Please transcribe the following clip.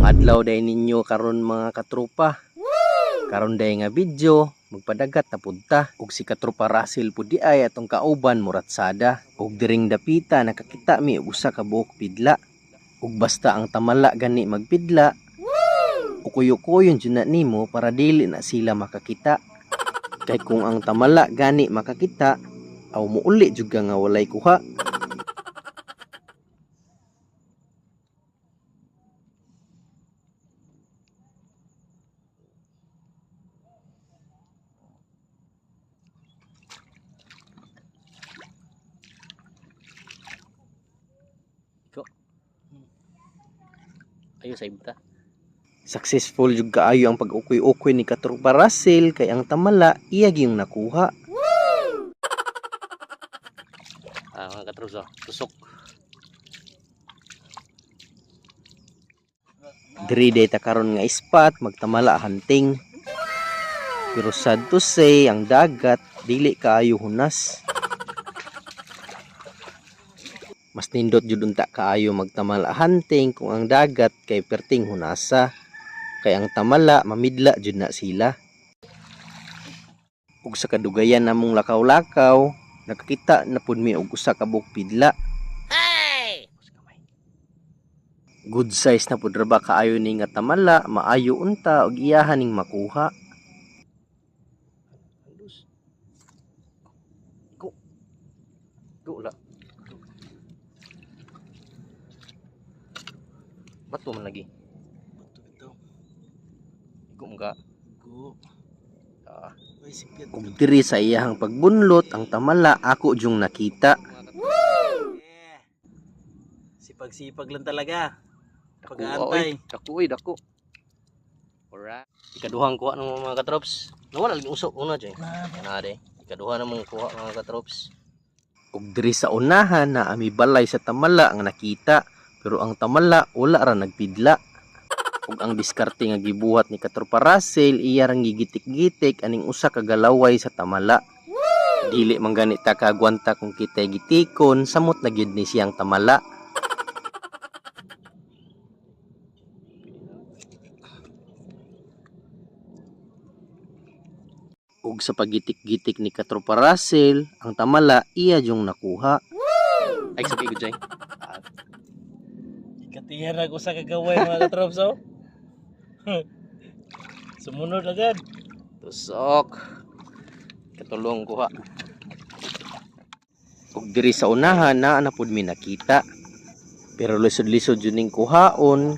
adlaw day ninyo karon mga katropa. Karon day nga video magpadagat na punta ug si katropa Russell pud di ay atong kauban muratsada ug diring dapita nakakita mi og usa ka buok pidla ug basta ang tamala gani magpidla ukuyo-kuyon jud na nimo para dili na sila makakita. Kay kung ang tamala gani makakita aw muuli jud ka nga walay kuha. Ayo sa ibta. Successful jud kaayo ang pag-ukoy-ukoy ni katropa Russell kay ang tamala iya gyung nakuha. Mga katropa, tusok. Diri day ta karon nga spot magtamala hunting. Pero sad to say ang dagat dili kaayo hunas. Mas nindot jud unta kaayo magtamala hunting kung ang dagat kay perting hunasa. Kay ang tamala mamidla jud na sila. Ug sa kadugayan namong lakaw-lakaw, nakakita na pud mi og usa ka buok pidla. Hey! Good size na pud ra ba kaayo ni nga tamala, maayo unta og iyahan ning makuha. Go la. Bato man lagi. Bato ito. Igo mga. Igo. Kung diri sa iyahang pagbunlot ang tamala ako jung nakita. Yeah. Sipag-sipag lang talaga. Pag-aantay. Dako. Alright. Ikaduhang kuha ng mga katrops. Nawala lagi usok una dyan. Yan na de. Ikaduha ng mga kuha mga katrops. Ug diri sa unahan na ami balay sa tamala ang nakita. Pero ang tamala wala ra nagpidla. Ug ang diskarte nga gibuhat ni katropa Russell iya rang gigitik-gitik aning usa ka galaway sa tamala. Dili man gani ta kagwanta kung kitay gitikon samot na gyud ni siyang tamala. Ug sa pagitik-gitik ni katropa Russell ang tamala iya jung nakuha. Ay sabi ko jay. Ikatihan ako sa kagaway mga katrops oh. Sumunod agad. Tusok. Katulong kuha. Ug diri sa unahan na pud mi nakita. Pero lisod-lisod jud ning kuhaon